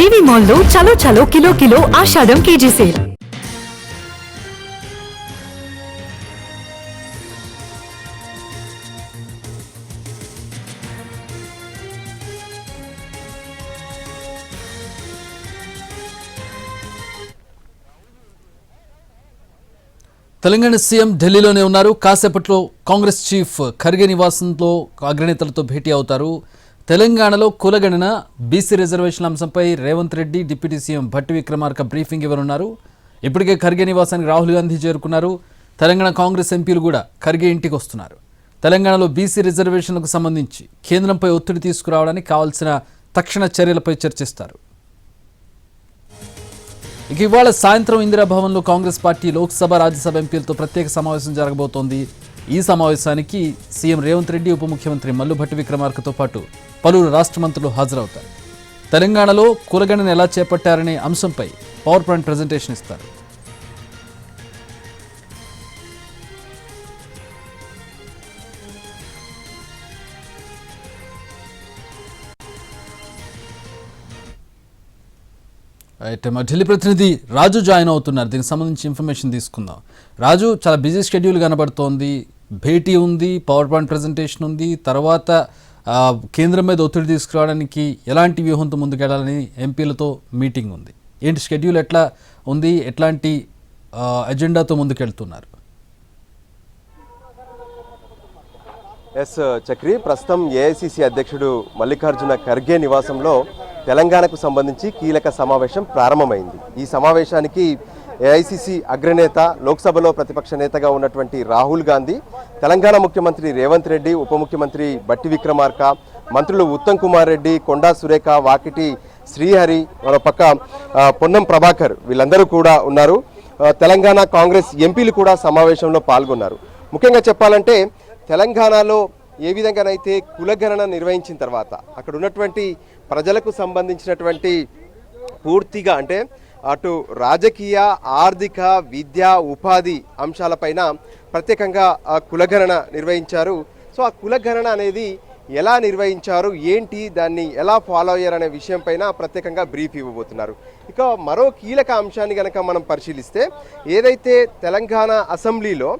జీవి మాల్లో చలో చలో కిలో కిలో ఆషాఢం కేజీ సేల్. తెలంగాణ సీఎం ఢిల్లీలోనే ఉన్నారు. కాసేపట్లో కాంగ్రెస్ చీఫ్ ఖర్గే నివాసంలో అగ్రనేతలతో భేటీ అవుతారు. తెలంగాణలో కులగణన, బీసీ రిజర్వేషన్ల అంశంపై Revanth Reddy, deputy CM Bhatti Vikramarka briefing ఇవ్వనున్నారు. ఇప్పటికే ఖర్గే నివాసానికి రాహుల్ గాంధీ చేరుకున్నారు. తెలంగాణ కాంగ్రెస్ ఎంపీలు కూడా ఖర్గే ఇంటికి వస్తున్నారు. తెలంగాణలో బీసీ రిజర్వేషన్లకు సంబంధించి కేంద్రంపై ఒత్తిడి తీసుకురావడానికి కావాల్సిన తక్షణ చర్యలపై చర్చిస్తారు. ఇక ఇవాళ సాయంత్రం ఇందిరాభవన్లో కాంగ్రెస్ పార్టీ లోక్సభ, రాజ్యసభ ఎంపీలతో ప్రత్యేక సమావేశం జరగబోతోంది. ఈ సమావేశానికి సీఎం రేవంత్ రెడ్డి, ఉప ముఖ్యమంత్రి మల్లు భట్టి విక్రమార్కతో పాటు పలువురు రాష్ట్ర మంత్రులు హాజరవుతారు. తెలంగాణలో కులగణన ఎలా చేపట్టారనే అంశంపై పవర్ పాయింట్ ప్రజెంటేషన్ ఇస్తారు. మా ఢిల్లీ ప్రతినిధి రాజు జాయిన్ అవుతున్నారు. దీనికి సంబంధించి ఇన్ఫర్మేషన్ తీసుకుందాం. రాజు, చాలా బిజీ షెడ్యూల్ కనబడుతోంది. భేటీ ఉంది, పవర్ పాయింట్ ప్రజెంటేషన్ ఉంది, తర్వాత కేంద్రం మీద ఒత్తిడి తీసుకురావడానికి ఎలాంటి వ్యూహంతో ముందుకెళ్లాలని ఎంపీలతో మీటింగ్ ఉంది. ఏంటి షెడ్యూల్ ఎట్లా ఉంది, ఎట్లాంటి అజెండాతో ముందుకెళ్తున్నారు? ఎస్ చక్రి, ప్రస్తుతం ఏఐసిసి అధ్యక్షుడు మల్లికార్జున ఖర్గే నివాసంలో తెలంగాణకు సంబంధించి కీలక సమావేశం ప్రారంభమైంది. ఈ సమావేశానికి ఏఐసిసి అగ్రనేత, లోక్సభలో ప్రతిపక్ష నేతగా ఉన్నటువంటి రాహుల్ గాంధీ, తెలంగాణ ముఖ్యమంత్రి రేవంత్ రెడ్డి, ఉప ముఖ్యమంత్రి భట్టి విక్రమార్క, మంత్రులు ఉత్తమ్ కుమార్ రెడ్డి, కొండా సురేఖ, వాకిటి శ్రీహరి, మరోపక్క పొన్నం ప్రభాకర్, వీళ్ళందరూ కూడా ఉన్నారు. తెలంగాణ కాంగ్రెస్ ఎంపీలు కూడా సమావేశంలో పాల్గొన్నారు. ముఖ్యంగా చెప్పాలంటే తెలంగాణలో ఏ విధంగానైతే కులగణన నిర్వహించిన తర్వాత అక్కడ ఉన్నటువంటి ప్రజలకు సంబంధించినటువంటి పూర్తిగా అంటే అటు రాజకీయ, ఆర్థిక, విద్య, ఉపాధి అంశాలపైన ప్రత్యేకంగా కులగణన నిర్వహించారు. సో ఆ కులగణన అనేది ఎలా నిర్వహించారు, ఏంటి, దాన్ని ఎలా ఫాలో అయ్యారనే విషయం పైన ప్రత్యేకంగా బ్రీఫ్ ఇవ్వబోతున్నారు. ఇక మరో కీలక అంశాన్ని కనుక మనం పరిశీలిస్తే, ఏదైతే తెలంగాణ అసెంబ్లీలో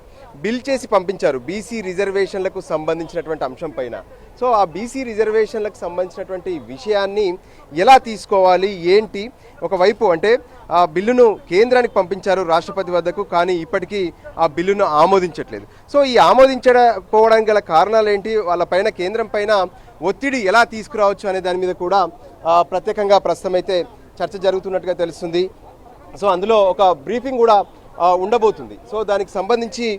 బిల్ చేసి పంపించారు బీసీ రిజర్వేషన్లకు సంబంధించినటువంటి అంశం పైన, సో ఆ బీసీ రిజర్వేషన్లకు సంబంధించినటువంటి విషయాన్ని ఎలా తీసుకోవాలి, ఏంటి, ఒకవైపు అంటే ఆ బిల్లును కేంద్రానికి పంపించారు రాష్ట్రపతి వద్దకు, కానీ ఇప్పటికీ ఆ బిల్లును ఆమోదించట్లేదు. సో ఈ ఆమోదించకపోవడానికి గల కారణాలు ఏంటి, వాళ్ళపైన కేంద్రం పైన ఒత్తిడి ఎలా తీసుకురావచ్చు అనే దాని మీద కూడా ప్రత్యేకంగా ప్రస్తుతం అయితే చర్చ జరుగుతున్నట్టుగా తెలుస్తుంది. సో అందులో ఒక బ్రీఫింగ్ కూడా ఉండబోతుంది. సో దానికి సంబంధించి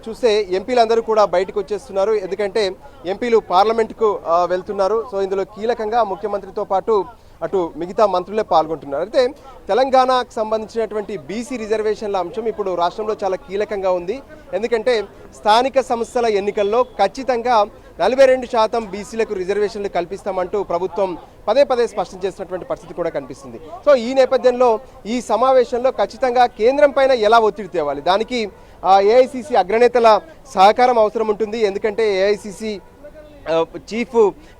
చూస్తే ఎంపీలందరూ కూడా బయటకు వచ్చేస్తున్నారు, ఎందుకంటే ఎంపీలు పార్లమెంటుకు వెళ్తున్నారు. సో ఇందులో కీలకంగా ముఖ్యమంత్రితో పాటు అటు మిగతా మంత్రులే పాల్గొంటున్నారు. అయితే తెలంగాణకు సంబంధించినటువంటి బీసీ రిజర్వేషన్ల అంశం ఇప్పుడు రాష్ట్రంలో చాలా కీలకంగా ఉంది. ఎందుకంటే స్థానిక సంస్థల ఎన్నికల్లో ఖచ్చితంగా 42% బీసీలకు రిజర్వేషన్లు కల్పిస్తామంటూ ప్రభుత్వం పదే పదే స్పష్టం చేసినటువంటి పరిస్థితి కూడా కనిపిస్తుంది. సో ఈ నేపథ్యంలో ఈ సమావేశంలో ఖచ్చితంగా కేంద్రం పైన ఎలా ఒత్తిడి తేవాలి, దానికి ఏఐసిసి అగ్రనేతల సహకారం అవసరం ఉంటుంది. ఎందుకంటే ఏఐసిసి చీఫ్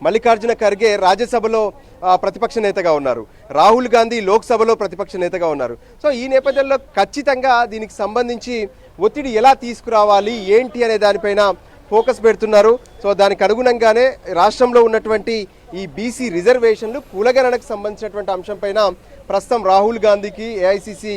మల్లికార్జున ఖర్గే రాజ్యసభలో ప్రతిపక్ష నేతగా ఉన్నారు, రాహుల్ గాంధీ లోక్సభలో ప్రతిపక్ష నేతగా ఉన్నారు. సో ఈ నేపథ్యంలో ఖచ్చితంగా దీనికి సంబంధించి ఒత్తిడి ఎలా తీసుకురావాలి, ఏంటి అనే దానిపైన ఫోకస్ పెడుతున్నారు. సో దానికి అనుగుణంగానే రాష్ట్రంలో ఉన్నటువంటి ఈ బీసీ రిజర్వేషన్లు, కులగణనకు సంబంధించినటువంటి అంశంపైన ప్రస్తుతం రాహుల్ గాంధీకి ఏఐసిసి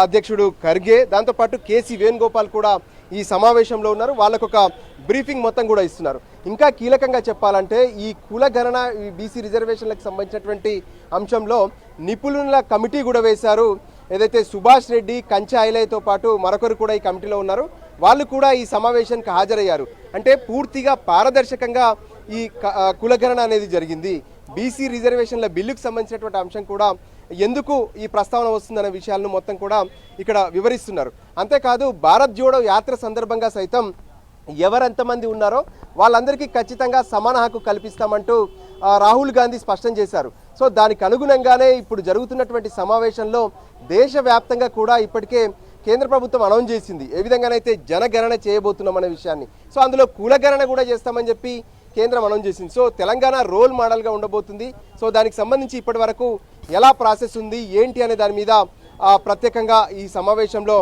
అధ్యక్షుడు ఖర్గే, దాంతోపాటు కేసీ వేణుగోపాల్ కూడా ఈ సమావేశంలో ఉన్నారు. వాళ్ళకు ఒక బ్రీఫింగ్ మొత్తం కూడా ఇస్తున్నారు. ఇంకా కీలకంగా చెప్పాలంటే ఈ కులగణన, ఈ బీసీ రిజర్వేషన్లకు సంబంధించినటువంటి అంశంలో నిపుణుల కమిటీ కూడా వేశారు. ఏదైతే సుభాష్ రెడ్డి, కంచె ఐలయ్యతో పాటు మరొకరు కూడా ఈ కమిటీలో ఉన్నారు. వాళ్ళు కూడా ఈ సమావేశానికి హాజరయ్యారు. అంటే పూర్తిగా పారదర్శకంగా ఈ కులగణన అనేది జరిగింది. బీసీ రిజర్వేషన్ల బిల్లుకు సంబంధించినటువంటి అంశం కూడా ఎందుకు ఈ ప్రస్తావన వస్తుందనే విషయాలను మొత్తం కూడా ఇక్కడ వివరిస్తున్నారు. అంతేకాదు భారత్ జోడో యాత్ర సందర్భంగా సైతం ఎవరెంతమంది ఉన్నారో వాళ్ళందరికీ ఖచ్చితంగా సమాన హక్కు కల్పిస్తామంటూ రాహుల్ గాంధీ స్పష్టం చేశారు. సో దానికి అనుగుణంగానే ఇప్పుడు జరుగుతున్నటువంటి సమావేశంలో దేశవ్యాప్తంగా కూడా ఇప్పటికే కేంద్ర ప్రభుత్వం అనౌన్స్ చేసింది ఏ విధంగానైతే జనగణన చేయబోతున్నామనే విషయాన్ని. సో అందులో కులగణన కూడా చేస్తామని చెప్పి కేంద్రం అనౌన్స్ చేసింది. సో తెలంగాణ రోల్ మోడల్గా ఉండబోతుంది. సో దానికి సంబంధించి ఇప్పటి వరకు ఎలా ప్రాసెస్ ఉంది ఏంటి అనే దాని మీద ప్రత్యేకంగా ఈ సమావేశంలో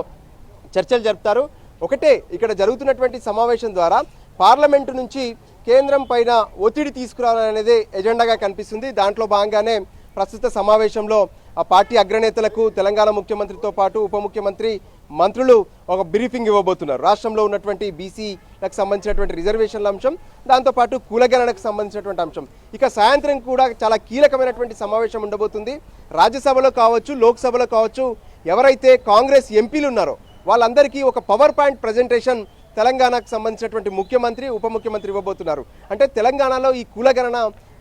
చర్చలు జరుపుతారు. ఒకటే ఇక్కడ జరుగుతున్నటువంటి సమావేశం ద్వారా పార్లమెంటు నుంచి కేంద్రం పైన ఒత్తిడి తీసుకురావాలనేది ఎజెండాగా కనిపిస్తుంది. దాంట్లో భాగంగానే ప్రస్తుత సమావేశంలో ఆ పార్టీ అగ్రనేతలకు తెలంగాణ ముఖ్యమంత్రితో పాటు ఉప ముఖ్యమంత్రి మంత్రులు ఒక బ్రీఫింగ్ ఇవ్వబోతున్నారు. రాష్ట్రంలో ఉన్నటువంటి బీసీలకు సంబంధించినటువంటి రిజర్వేషన్ల అంశం, దాంతోపాటు కులగణనకు సంబంధించినటువంటి అంశం. ఇక సాయంత్రం కూడా చాలా కీలకమైనటువంటి సమావేశం ఉండబోతుంది. రాజ్యసభలో కావచ్చు, లోక్సభలో కావచ్చు, ఎవరైతే కాంగ్రెస్ ఎంపీలు ఉన్నారో వాళ్ళందరికీ ఒక పవర్ పాయింట్ ప్రజెంటేషన్ తెలంగాణకు సంబంధించినటువంటి ముఖ్యమంత్రి ఉప ముఖ్యమంత్రి ఇవ్వబోతున్నారు. అంటే తెలంగాణలో ఈ కులగణన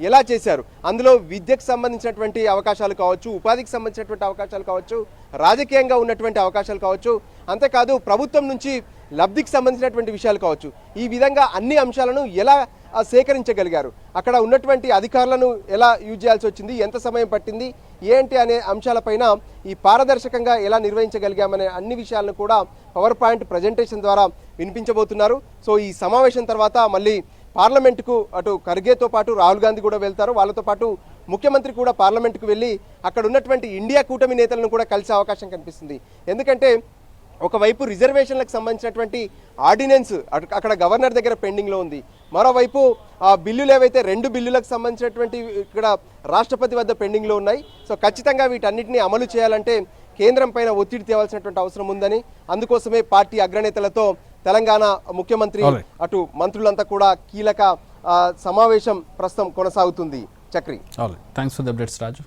ఎలా చేశారు, అందులో విద్యకు సంబంధించినటువంటి అవకాశాలు కావచ్చు, ఉపాధికి సంబంధించినటువంటి అవకాశాలు కావచ్చు, రాజకీయంగా ఉన్నటువంటి అవకాశాలు కావచ్చు, అంతేకాదు ప్రభుత్వం నుంచి లబ్ధికి సంబంధించినటువంటి విషయాలు కావచ్చు, ఈ విధంగా అన్ని అంశాలను ఎలా సేకరించగలిగారు, అక్కడ ఉన్నటువంటి అధికారులను ఎలా యూజ్ చేయాల్సి వచ్చింది, ఎంత సమయం పట్టింది, ఏంటి అనే అంశాలపైన ఈ పారదర్శకంగా ఎలా నిర్వహించగలిగామనే అన్ని విషయాలను కూడా పవర్ పాయింట్ ప్రజెంటేషన్ ద్వారా వినిపించబోతున్నారు. సో ఈ సమావేశం తర్వాత మళ్ళీ పార్లమెంటుకు అటు ఖర్గేతో పాటు రాహుల్ గాంధీ కూడా వెళ్తారు. వాళ్ళతో పాటు ముఖ్యమంత్రి కూడా పార్లమెంటుకు వెళ్ళి అక్కడ ఉన్నటువంటి ఇండియా కూటమి నేతలను కూడా కలిసే అవకాశం కనిపిస్తుంది. ఎందుకంటే ఒకవైపు రిజర్వేషన్లకు సంబంధించినటువంటి ఆర్డినెన్స్ అక్కడ గవర్నర్ దగ్గర పెండింగ్లో ఉంది. మరోవైపు ఆ బిల్లులు ఏవైతే 2 బిల్లులకు సంబంధించినటువంటి ఇక్కడ రాష్ట్రపతి వద్ద పెండింగ్లో ఉన్నాయి. సో ఖచ్చితంగా వీటన్నిటిని అమలు చేయాలంటే కేంద్రం పైన ఒత్తిడి తేవాల్సినటువంటి అవసరం ఉందని, అందుకోసమే పార్టీ అగ్రనేతలతో తెలంగాణ ముఖ్యమంత్రి అటు మంత్రులంతా కూడా కీలక సమావేశం ప్రస్తుతం కొనసాగుతుంది. Chakri, thanks for the updates Raju.